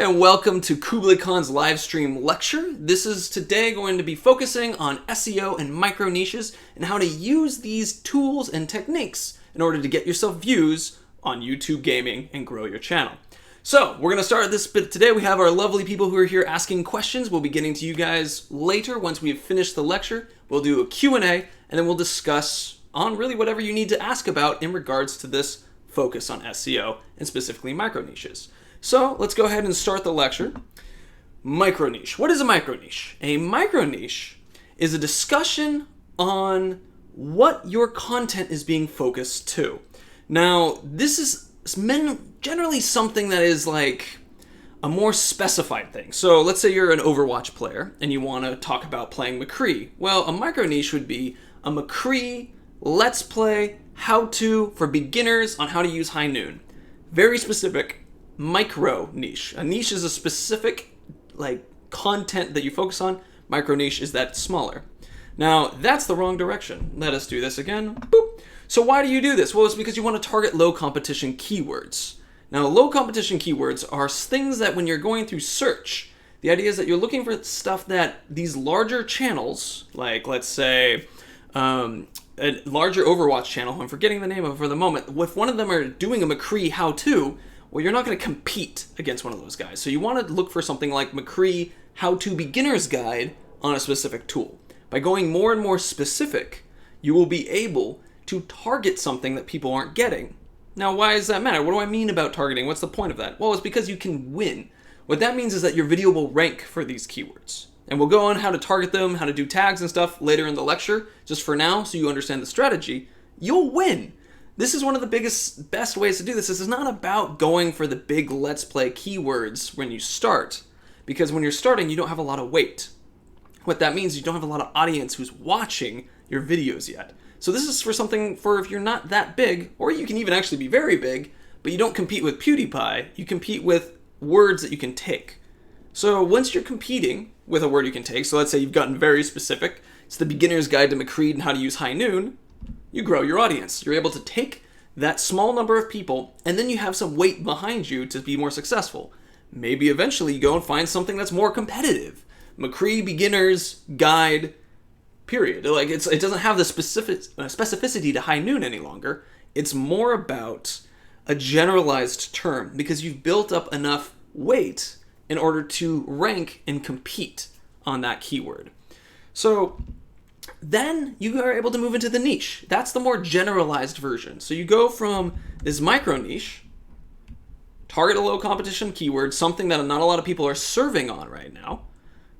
and welcome to Kublai Khan's live stream lecture. This is today going to be focusing on SEO and micro niches and how to use these tools and techniques in order to get yourself views on YouTube gaming and grow your channel. So we're going to start this bit today. We have our lovely people who are here asking questions. We'll be getting to you guys later once we've finished the lecture. We'll do a Q&A and then we'll discuss on really whatever you need to ask about in regards to this focus on SEO and specifically micro niches. So let's go ahead and start the lecture. Micro niche. What is a micro niche? A micro niche is a discussion on what your content is being focused to. Now, this is generally something that is like a more specified thing. So let's say you're an Overwatch player and you want to talk about playing McCree. Well, a micro niche would be a McCree Let's Play how-to for beginners on how to use High Noon. Very specific. Micro niche. A niche is a specific content that you focus on. Micro niche is that smaller. Now, that's the wrong direction. Let us do this again. Boop. So why do you do this? Well, it's because you want to target low competition keywords. Now, low competition keywords are things that when you're going through search, the idea is that you're looking for stuff that these larger channels, like let's say a larger Overwatch channel, I'm forgetting the name of it for the moment, if one of them are doing a McCree how-to, well, you're not going to compete against one of those guys. So you want to look for something like McCree How-To Beginner's Guide on a specific tool. By going more and more specific, you will be able to target something that people aren't getting. Now, why does that matter? What do I mean about targeting? What's the point of that? Well, it's because you can win. What that means is that your video will rank for these keywords. And we'll go on how to target them, how to do tags and stuff later in the lecture. Just for now, so you understand the strategy, you'll win. This is one of the best ways to do this. This is not about going for the big Let's Play keywords when you start, because when you're starting, you don't have a lot of weight. What that means is you don't have a lot of audience who's watching your videos yet. So this is for something for if you're not that big, or you can even actually be very big, but you don't compete with PewDiePie, you compete with words that you can take. So once you're competing with a word you can take, so let's say you've gotten very specific, it's the beginner's guide to McCree and how to use High Noon, you grow your audience. You're able to take that small number of people, and then you have some weight behind you to be more successful. Maybe eventually you go and find something that's more competitive. McCree Beginner's Guide, period. It doesn't have the specificity to High Noon any longer. It's more about a generalized term because you've built up enough weight in order to rank and compete on that keyword. So then you are able to move into the niche. That's the more generalized version. So you go from this micro niche, target a low competition keyword, something that not a lot of people are serving on right now.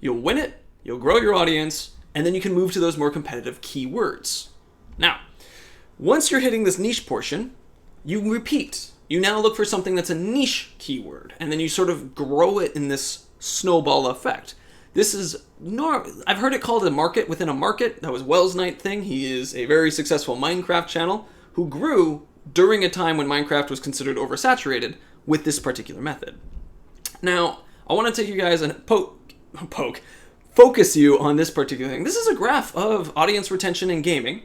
You'll win it, you'll grow your audience, and then you can move to those more competitive keywords. Now, once you're hitting this niche portion, you repeat. You now look for something that's a niche keyword, and then you sort of grow it in this snowball effect. This is, I've heard it called a market within a market. That was Wells Knight thing. He is a very successful Minecraft channel who grew during a time when Minecraft was considered oversaturated with this particular method. Now, I want to take you guys and focus you on this particular thing. This is a graph of audience retention in gaming.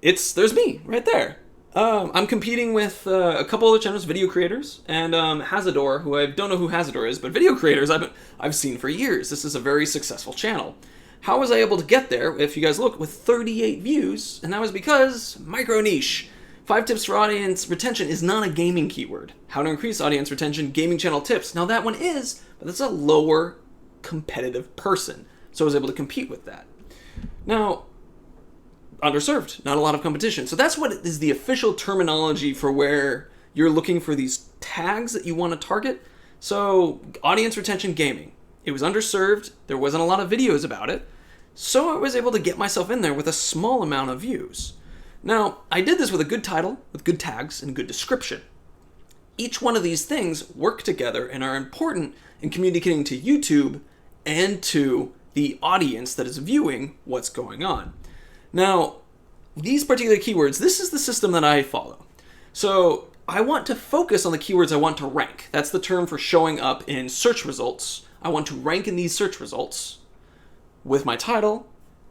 There's me right there. I'm competing with a couple other channels, video creators, and Hazador, who I don't know who Hazador is, but video creators I've seen for years. This is a very successful channel. How was I able to get there, if you guys look, with 38 views? And that was because micro niche. 5 tips for audience retention is not a gaming keyword. How to increase audience retention, gaming channel tips. Now that one is, but that's a lower competitive person. So I was able to compete with that. Now, underserved, not a lot of competition. So that's what is the official terminology for where you're looking for these tags that you want to target. So audience retention gaming. It was underserved. There wasn't a lot of videos about it. So I was able to get myself in there with a small amount of views. Now, I did this with a good title, with good tags, and good description. Each one of these things work together and are important in communicating to YouTube and to the audience that is viewing what's going on. Now, these particular keywords, this is the system that I follow. So I want to focus on the keywords I want to rank. That's the term for showing up in search results. I want to rank in these search results with my title,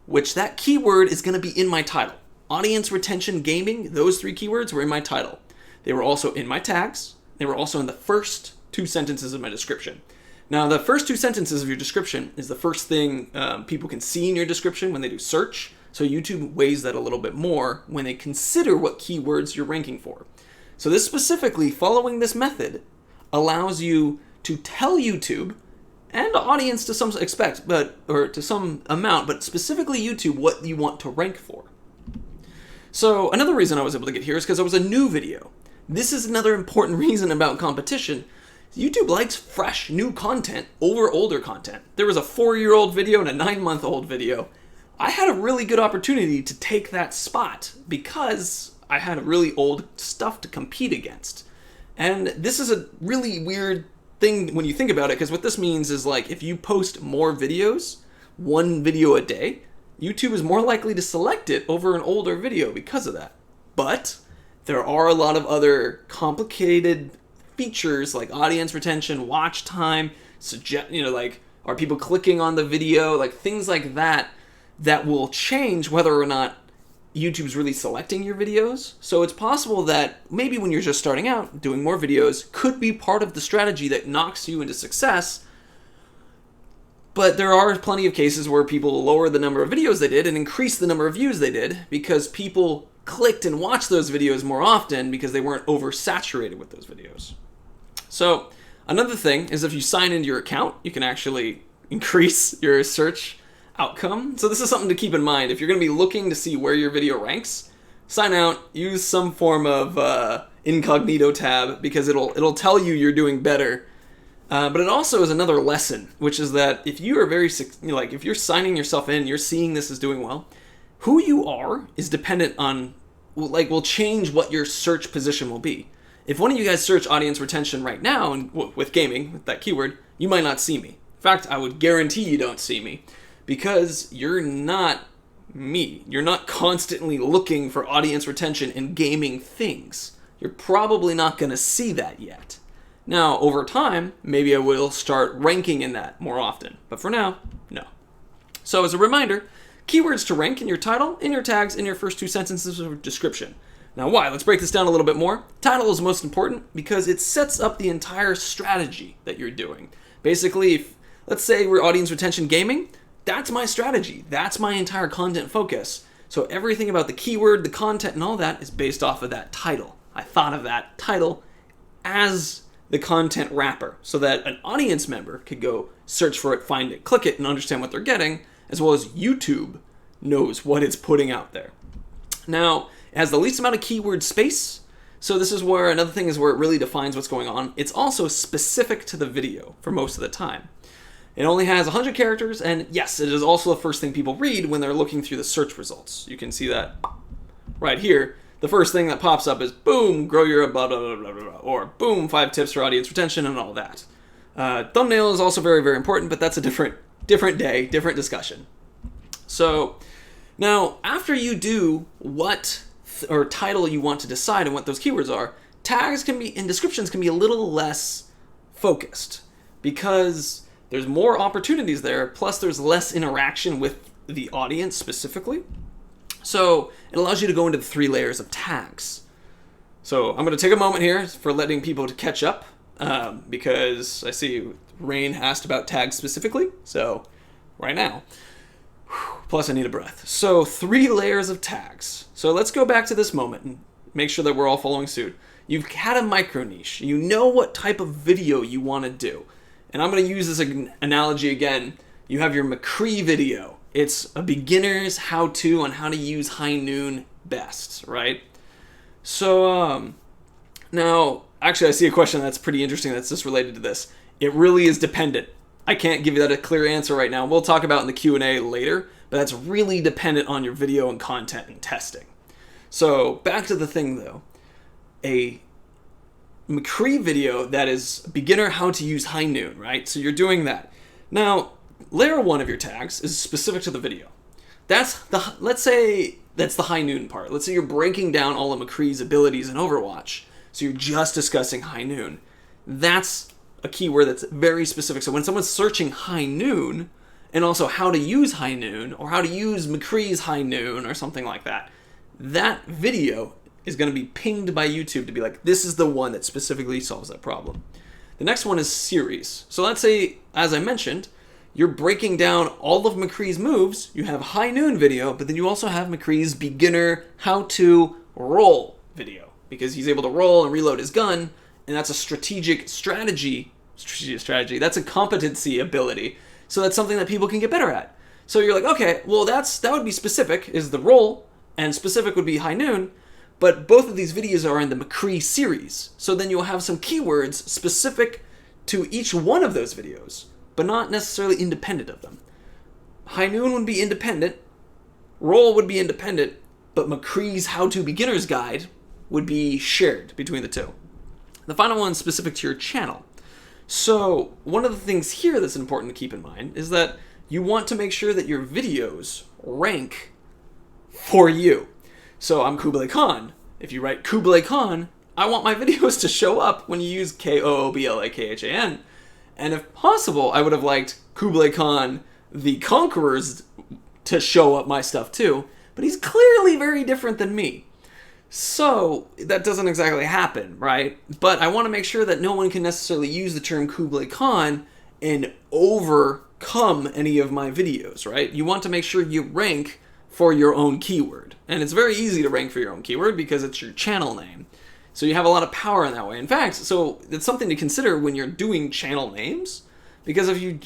which that keyword is going to be in my title. Audience retention gaming, those 3 keywords were in my title. They were also in my tags. They were also in the first 2 sentences of my description. Now, the first 2 sentences of your description is the first thing people can see in your description when they do search. So YouTube weighs that a little bit more when they consider what keywords you're ranking for. So this specifically, following this method, allows you to tell YouTube and the audience to some to some amount, but specifically YouTube, what you want to rank for. So another reason I was able to get here is because it was a new video. This is another important reason about competition. YouTube likes fresh, new content over older content. There was a 4-year-old video and a 9-month-old video. I had a really good opportunity to take that spot because I had really old stuff to compete against. And this is a really weird thing when you think about it, because what this means is, like, if you post more videos, 1 video a day, YouTube is more likely to select it over an older video because of that. But there are a lot of other complicated features like audience retention, watch time, like, are people clicking on the video, like things like that will change whether or not YouTube's really selecting your videos. So it's possible that maybe when you're just starting out, doing more videos could be part of the strategy that knocks you into success. But there are plenty of cases where people lower the number of videos they did and increase the number of views they did because people clicked and watched those videos more often because they weren't oversaturated with those videos. So another thing is if you sign into your account, you can actually increase your search outcome. So this is something to keep in mind. If you're going to be looking to see where your video ranks, sign out, use some form of incognito tab because it'll tell you you're doing better. But it also is another lesson, which is that if you are if you're signing yourself in, you're seeing this as doing well, who you are is dependent on, will change what your search position will be. If one of you guys search audience retention right now and with gaming, with that keyword, you might not see me. In fact, I would guarantee you don't see me because you're not me. You're not constantly looking for audience retention and gaming things. You're probably not going to see that yet. Now, over time, maybe I will start ranking in that more often. But for now, no. So as a reminder, keywords to rank in your title, in your tags, in your first 2 sentences of description. Now why? Let's break this down a little bit more. Title is most important because it sets up the entire strategy that you're doing. Basically, if, let's say we're audience retention gaming, that's my strategy. That's my entire content focus. So everything about the keyword, the content, and all that is based off of that title. I thought of that title as the content wrapper so that an audience member could go search for it, find it, click it, and understand what they're getting, as well as YouTube knows what it's putting out there. Now, it has the least amount of keyword space, so this is where another thing is where it really defines what's going on. It's also specific to the video for most of the time. It only has 100 characters, and yes, it is also the first thing people read when they're looking through the search results. You can see that right here. The first thing that pops up is, boom, grow your blah, blah, blah, blah, blah, blah, or boom, 5 tips for audience retention and all that. Thumbnail is also very, very important, but that's a different day, different discussion. So now, after you do what or title you want to decide and what those keywords are, tags can be, and descriptions can be a little less focused because there's more opportunities there, plus there's less interaction with the audience specifically. So it allows you to go into the 3 layers of tags. So I'm going to take a moment here for letting people to catch up because I see Rain asked about tags specifically. So right now, plus I need a breath. So 3 layers of tags. So let's go back to this moment and make sure that we're all following suit. You've had a micro niche. You know what type of video you want to do. And I'm going to use this analogy again. You have your McCree video. It's a beginner's how-to on how to use high noon best, right? So now, actually I see a question that's pretty interesting that's just related to this. It really is dependent. I can't give you that a clear answer right now. We'll talk about in the Q&A later, but that's really dependent on your video and content and testing. So back to the thing though. A McCree video that is beginner how to use high noon, right? So you're doing that. Now, layer 1 of your tags is specific to the video. Let's say that's the high noon part. Let's say you're breaking down all of McCree's abilities in Overwatch. So you're just discussing high noon. That's a keyword that's very specific. So when someone's searching high noon and also how to use high noon or how to use McCree's high noon or something like that, that video is going to be pinged by YouTube to be like, this is the one that specifically solves that problem. The next one is series. So let's say, as I mentioned, you're breaking down all of McCree's moves. You have high noon video, but then you also have McCree's beginner how to roll video, because he's able to roll and reload his gun, and that's a strategic strategy. That's a competency ability. So that's something that people can get better at. So you're like, okay, well that would be specific is the roll, and specific would be high noon, but both of these videos are in the McCree series. So then you'll have some keywords specific to each one of those videos, but not necessarily independent of them. High noon would be independent, roll would be independent, but McCree's how-to beginner's guide would be shared between the two. The final one is specific to your channel. So one of the things here that's important to keep in mind is that you want to make sure that your videos rank for you. So I'm Kublai Khan. If you write Kublai Khan, I want my videos to show up when you use KooblaKhan. And if possible, I would have liked Kublai Khan, the Conquerors, to show up my stuff too. But he's clearly very different than me. So that doesn't exactly happen, right? But I want to make sure that no one can necessarily use the term Kublai Khan and overcome any of my videos, right? You want to make sure you rank for your own keyword. And it's very easy to rank for your own keyword because it's your channel name. So you have a lot of power in that way. In fact, so it's something to consider when you're doing channel names, because if you,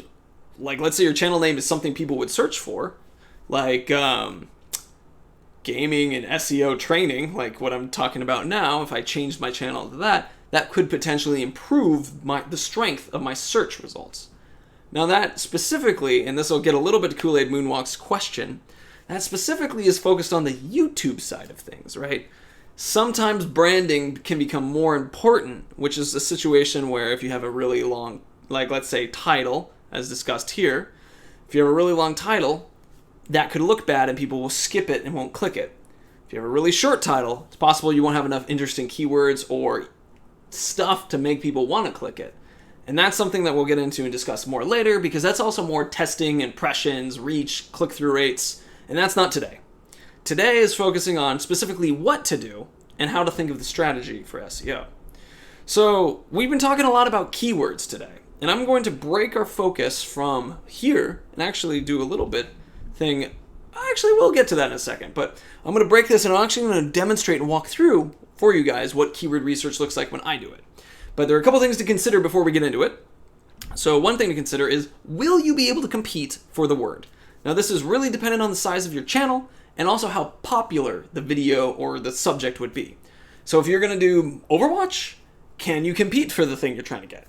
like, let's say your channel name is something people would search for, like gaming and SEO training, like what I'm talking about now, if I changed my channel to that, that could potentially improve the strength of my search results. Now that specifically, and this will get a little bit to Kool-Aid Moonwalk's question, that specifically is focused on the YouTube side of things, right? Sometimes branding can become more important, which is a situation where if you have a really long, like let's say title, as discussed here, if you have a really long title, that could look bad and people will skip it and won't click it. If you have a really short title, it's possible you won't have enough interesting keywords or stuff to make people want to click it. And that's something that we'll get into and discuss more later, because that's also more testing, impressions, reach, click-through rates, and that's not today. Today is focusing on specifically what to do and how to think of the strategy for SEO. So we've been talking a lot about keywords today, and I'm going to break our focus from here and actually do a little bit thing. Actually, we'll get to that in a second, but I'm going to break this and I'm actually going to demonstrate and walk through for you guys what keyword research looks like when I do it. But there are a couple things to consider before we get into it. So one thing to consider is, will you be able to compete for the word? Now this is really dependent on the size of your channel and also how popular the video or the subject would be. So if you're going to do Overwatch, can you compete for the thing you're trying to get?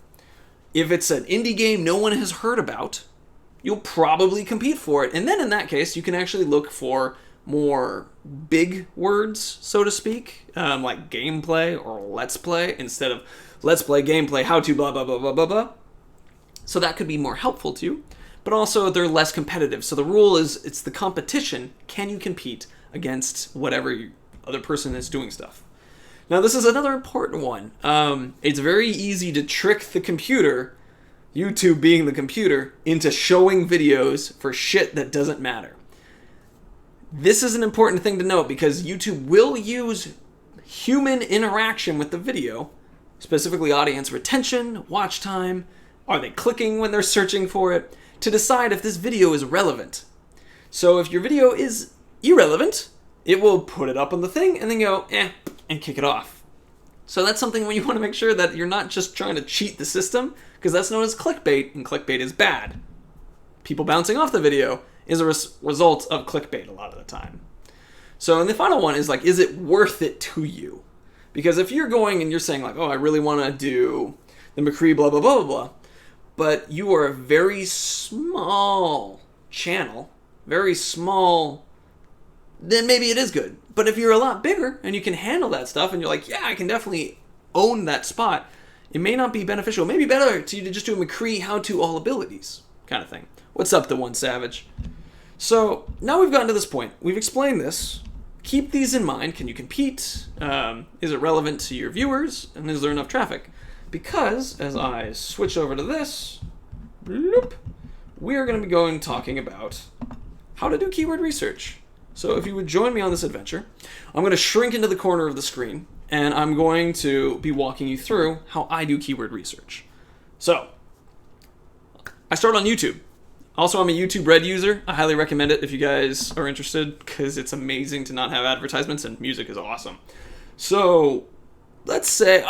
If it's an indie game no one has heard about, you'll probably compete for it. And then in that case, you can actually look for more big words, so to speak, like gameplay or let's play, instead of let's play gameplay, how to blah, blah, blah, blah, blah, blah. So that could be more helpful to you. But also they're less competitive. So the rule is it's the competition. Can you compete against whatever other person is doing stuff? Now this is another important one. It's very easy to trick the computer, YouTube being the computer, into showing videos for shit that doesn't matter. This is an important thing to note because YouTube will use human interaction with the video, specifically audience retention, watch time, are they clicking when they're searching for it, to decide if this video is relevant. So if your video is irrelevant, it will put it up on the thing and then go, and kick it off. So that's something where you want to make sure that you're not just trying to cheat the system, because that's known as clickbait, and clickbait is bad. People bouncing off the video is a result of clickbait a lot of the time. So, and the final one is like, is it worth it to you? Because if you're going and you're saying like, oh, I really want to do the McCree blah, blah, blah, blah, blah, but you are a very small channel, very small, then maybe it is good. But if you're a lot bigger and you can handle that stuff and you're like, yeah, I can definitely own that spot, it may not be beneficial. It may be better to you to just do a McCree how-to all abilities kind of thing. What's up, the one savage? So now we've gotten to this point. We've explained this. Keep these in mind. Can you compete? Is it relevant to your viewers? And is there enough traffic? Because as I switch over to this, bloop, we are going to be talking about how to do keyword research. So if you would join me on this adventure, I'm going to shrink into the corner of the screen and I'm going to be walking you through how I do keyword research. So, I started on YouTube. Also, I'm a YouTube Red user. I highly recommend it if you guys are interested, because it's amazing to not have advertisements, and music is awesome. So, let's say,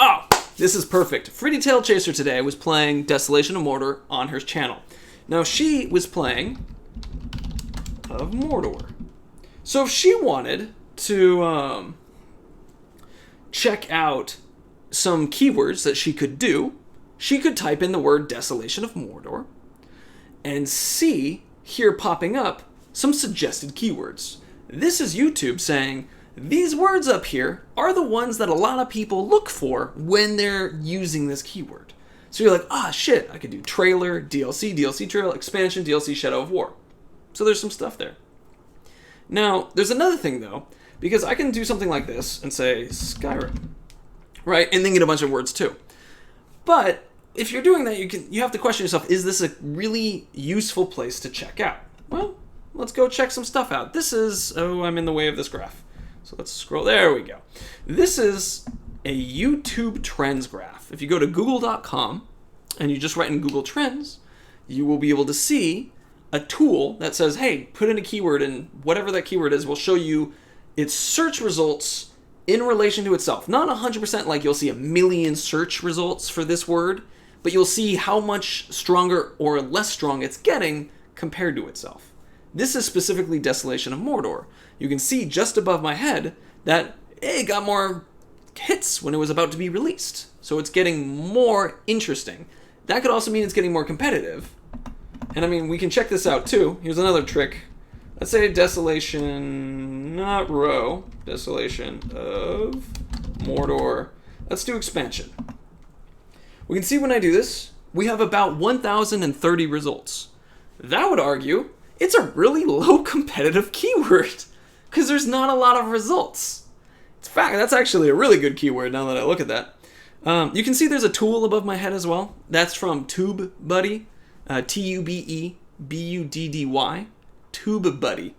this is perfect. Pretty Tail Chaser today was playing Desolation of Mordor on her channel. Now, she was playing of Mordor. So if she wanted to check out some keywords that she could do, she could type in the word Desolation of Mordor and see here popping up some suggested keywords. This is YouTube saying, these words up here are the ones that a lot of people look for when they're using this keyword. So you're like, shit, I could do trailer, DLC, DLC trailer, expansion, DLC Shadow of War. So there's some stuff there. Now, there's another thing though, because I can do something like this and say Skyrim, right? And then get a bunch of words too. But if you're doing that, you have to question yourself, is this a really useful place to check out? Well, let's go check some stuff out. This is, I'm in the way of this graph. So let's scroll, there we go. This is a YouTube Trends graph. If you go to google.com and you just write in Google Trends, you will be able to see a tool that says, hey, put in a keyword, and whatever that keyword is will show you its search results in relation to itself. Not 100% like you'll see a million search results for this word, but you'll see how much stronger or less strong it's getting compared to itself. This is specifically Desolation of Mordor. You can see just above my head that it got more hits when it was about to be released. So it's getting more interesting. That could also mean it's getting more competitive. And I mean, we can check this out too. Here's another trick. Let's say Desolation, not row, Desolation of Mordor. Let's do expansion. We can see when I do this, we have about 1,030 results. That would argue it's a really low competitive keyword because there's not a lot of results. In fact, that's actually a really good keyword now that I look at that. You can see there's a tool above my head as well. That's from TubeBuddy. TubeBuddy, TubeBuddy.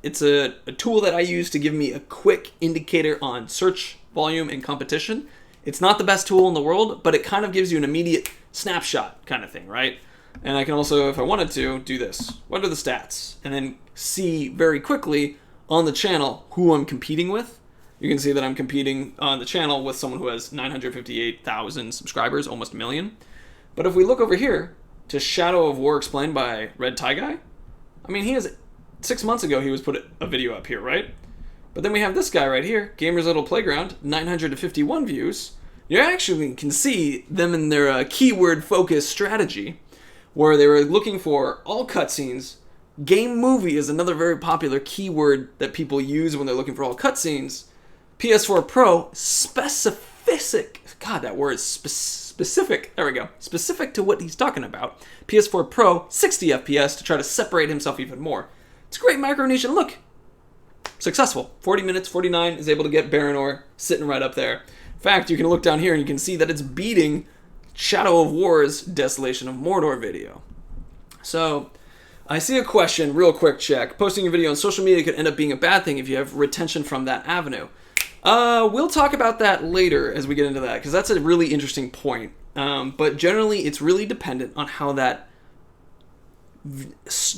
It's a tool that I use to give me a quick indicator on search volume and competition. It's not the best tool in the world, but it kind of gives you an immediate snapshot kind of thing, right? And I can also, if I wanted to, do this. What are the stats? And then see very quickly on the channel who I'm competing with. You can see that I'm competing on the channel with someone who has 958,000 subscribers, almost a million. But if we look over here, to Shadow of War Explained by Red Tie Guy. I mean, 6 months ago, he was put a video up here, right? But then we have this guy right here, Gamer's Little Playground, 951 views. You actually can see them in their keyword focus strategy, where they were looking for all cutscenes. Game movie is another very popular keyword that people use when they're looking for all cutscenes. PS4 Pro, specific, God, that word is specific, there we go, specific to what he's talking about. PS4 Pro, 60 FPS to try to separate himself even more. It's a great micro niche, and look, successful. 40 minutes, 49 is able to get Baranor sitting right up there. In fact, you can look down here and you can see that it's beating Shadow of War's Desolation of Mordor video. So, I see a question, real quick check. Posting your video on social media could end up being a bad thing if you have retention from that avenue. We'll talk about that later as we get into that, because that's a really interesting point. But generally, it's really dependent on how that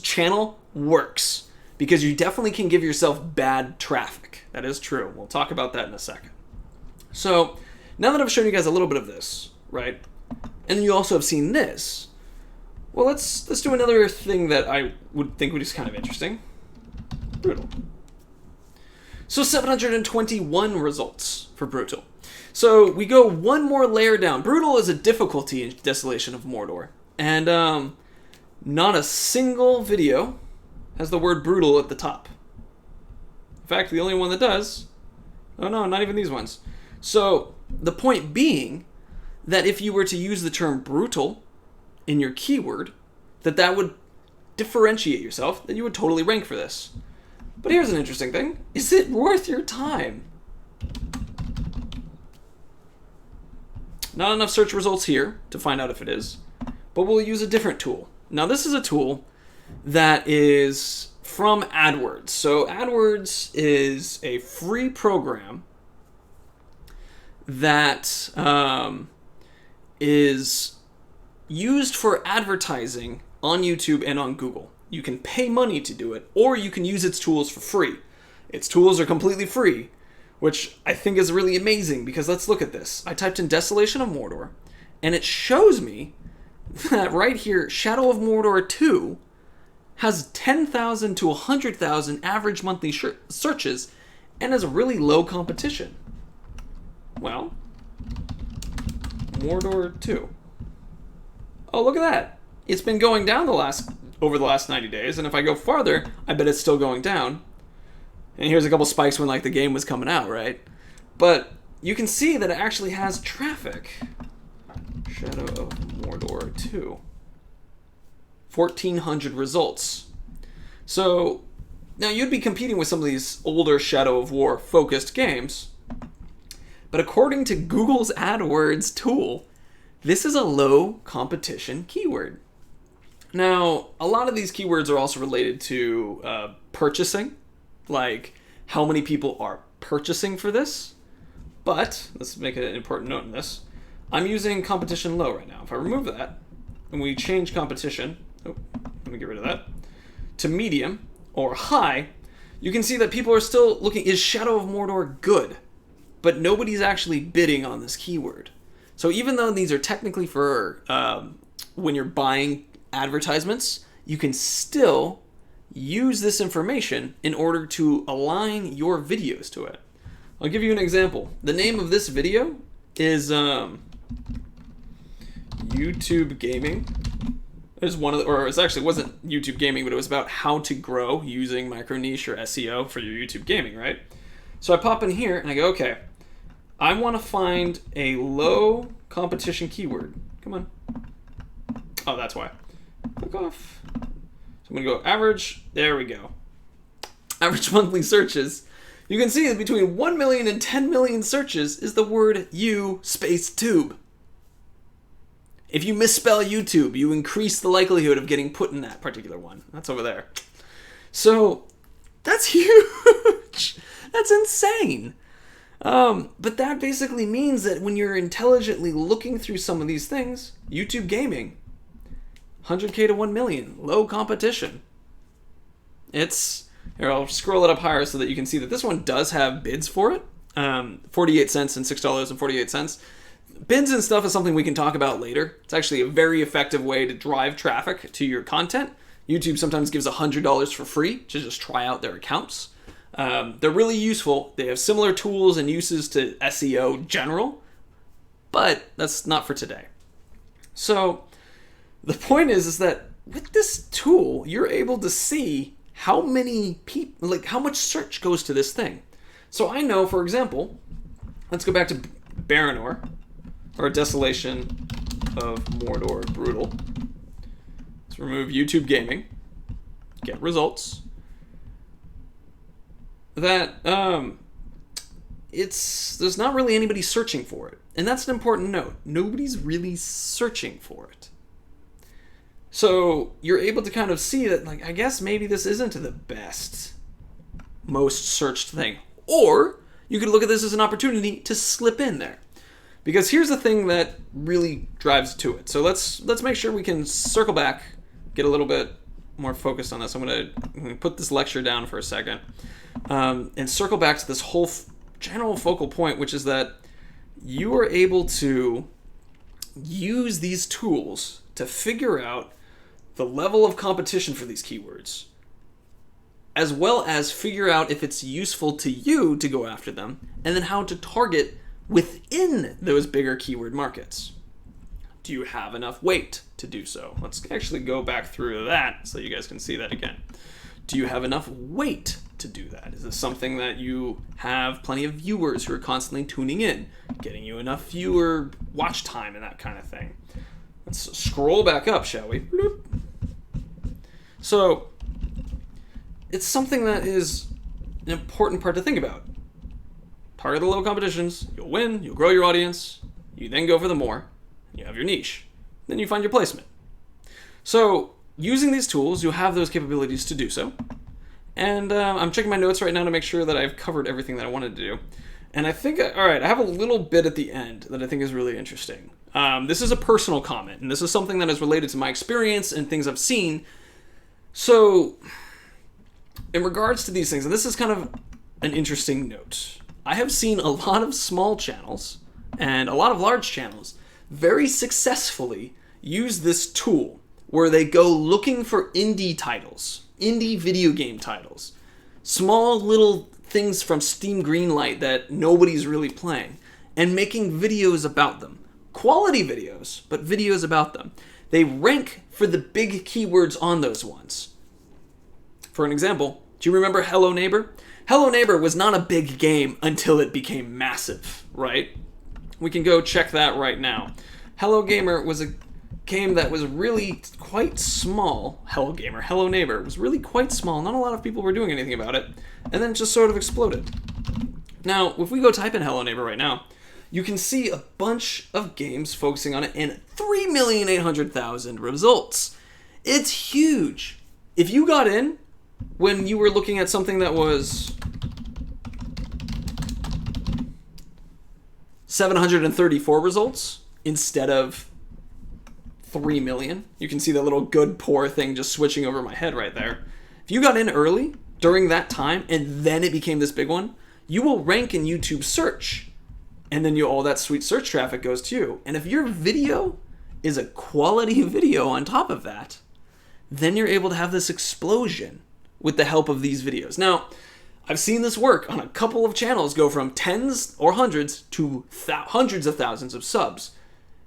channel works, because you definitely can give yourself bad traffic. That is true. We'll talk about that in a second. So, now that I've shown you guys a little bit of this, right, and you also have seen this, well, let's do another thing that I would think is kind of interesting. Brutal. So 721 results for Brutal. So we go one more layer down. Brutal is a difficulty in Desolation of Mordor. And not a single video has the word brutal at the top. In fact, the only one that does, oh no, not even these ones. So the point being that if you were to use the term brutal in your keyword, that would differentiate yourself, that you would totally rank for this. But here's an interesting thing. Is it worth your time? Not enough search results here to find out if it is, but we'll use a different tool. Now this is a tool that is from Adwords. So Adwords is a free program that is used for advertising on YouTube and on Google. You can pay money to do it, or you can use its tools for free. Its tools are completely free, which I think is really amazing, because let's look at this. I typed in Desolation of Mordor, and it shows me that right here, Shadow of Mordor 2 has 10,000 to 100,000 average monthly searches and has a really low competition. Well, Mordor 2. Oh, look at that. It's been going down over the last 90 days, and if I go farther, I bet it's still going down. And here's a couple spikes when like the game was coming out, right? But you can see that it actually has traffic. Shadow of Mordor 2. 1,400 results. So now you'd be competing with some of these older Shadow of War focused games, but according to Google's AdWords tool, this is a low competition keyword. Now, a lot of these keywords are also related to purchasing, like how many people are purchasing for this. But let's make an important note in this. I'm using competition low right now. If I remove that and we change competition, let me get rid of that, to medium or high, you can see that people are still looking, is Shadow of Mordor good? But nobody's actually bidding on this keyword. So even though these are technically for when you're buying advertisements, you can still use this information in order to align your videos to it. I'll give you an example. The name of this video is YouTube Gaming. There's one of the, or it actually wasn't YouTube Gaming, but it was about how to grow using micro niche or SEO for your YouTube Gaming, right? So I pop in here and I go, okay, I want to find a low competition keyword. Come on. Oh, that's why. Click off. So I'm going to go average. There we go. Average monthly searches. You can see that between 1 million and 10 million searches is the word you space tube. If you misspell YouTube, you increase the likelihood of getting put in that particular one. That's over there. So that's huge. That's insane. But that basically means that when you're intelligently looking through some of these things, YouTube Gaming, 100K to 1 million, low competition. It's, here, I'll scroll it up higher so that you can see that this one does have bids for it. 48 cents and $6.48. Bids and stuff is something we can talk about later. It's actually a very effective way to drive traffic to your content. YouTube sometimes gives $100 for free to just try out their accounts. They're really useful. They have similar tools and uses to SEO general, but that's not for today. So the point is that with this tool, you're able to see how many people, like how much search goes to this thing. So I know, for example, let's go back to Baranor, or Desolation of Mordor Brutal. Let's remove YouTube Gaming, get results. That there's not really anybody searching for it, and that's an important note. Nobody's really searching for it. So you're able to kind of see that, like, I guess maybe this isn't the best, most searched thing, or you could look at this as an opportunity to slip in there. Because here's the thing that really drives to it. So let's make sure we can circle back, get a little bit more focused on this. I'm gonna put this lecture down for a second, and circle back to this whole general focal point, which is that you are able to use these tools to figure out the level of competition for these keywords, as well as figure out if it's useful to you to go after them, and then how to target within those bigger keyword markets. Do you have enough weight to do so? Let's actually go back through that so you guys can see that again. Do you have enough weight to do that? Is this something that you have plenty of viewers who are constantly tuning in, getting you enough viewer watch time and that kind of thing? Let's scroll back up, shall we? Bloop. So it's something that is an important part to think about. Target the low competitions, you'll win, you'll grow your audience, you then go for the more, you have your niche, then you find your placement. So using these tools, you'll have those capabilities to do so. And I'm checking my notes right now to make sure that I've covered everything that I wanted to do. And I think, all right, I have a little bit at the end that I think is really interesting. This is a personal comment, and this is something that is related to my experience and things I've seen. So, in regards to these things, and this is kind of an interesting note, I have seen a lot of small channels and a lot of large channels very successfully use this tool where they go looking for indie titles, indie video game titles, small little things from Steam Greenlight that nobody's really playing, and making videos about them. Quality videos, but videos about them. They rank for the big keywords on those ones. For an example, do you remember Hello Neighbor? Hello Neighbor was not a big game until it became massive, right? We can go check that right now. Hello Gamer was a game that was really quite small. Hello Neighbor was really quite small. Not a lot of people were doing anything about it. And then it just sort of exploded. Now, if we go type in Hello Neighbor right now, you can see a bunch of games focusing on it and 3,800,000 results. It's huge. If you got in when you were looking at something that was 734 results instead of 3 million, you can see the little good poor thing just switching over my head right there. If you got in early during that time and then it became this big one, you will rank in YouTube search. And then all that sweet search traffic goes to you. And if your video is a quality video on top of that, then you're able to have this explosion with the help of these videos. Now, I've seen this work on a couple of channels go from tens or hundreds to hundreds of thousands of subs.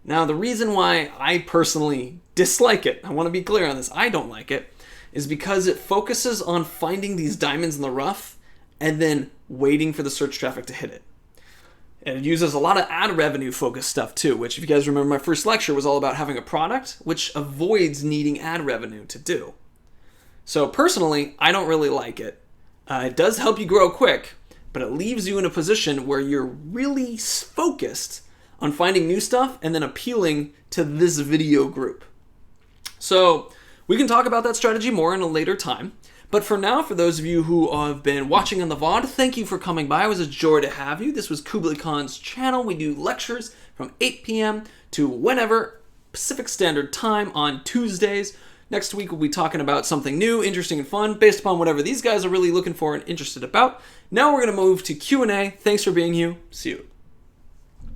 Now, the reason why I personally dislike it, I want to be clear on this, I don't like it, is because it focuses on finding these diamonds in the rough and then waiting for the search traffic to hit it. And it uses a lot of ad revenue focused stuff too, which if you guys remember my first lecture was all about having a product, which avoids needing ad revenue to do. So personally, I don't really like it. It does help you grow quick, but it leaves you in a position where you're really focused on finding new stuff and then appealing to this video group. So we can talk about that strategy more in a later time. But for now, for those of you who have been watching on the VOD, thank you for coming by. It was a joy to have you. This was Kublai Khan's channel. We do lectures from 8 p.m. to whenever Pacific Standard Time on Tuesdays. Next week, we'll be talking about something new, interesting, and fun based upon whatever these guys are really looking for and interested about. Now we're going to move to Q&A. Thanks for being here. See you.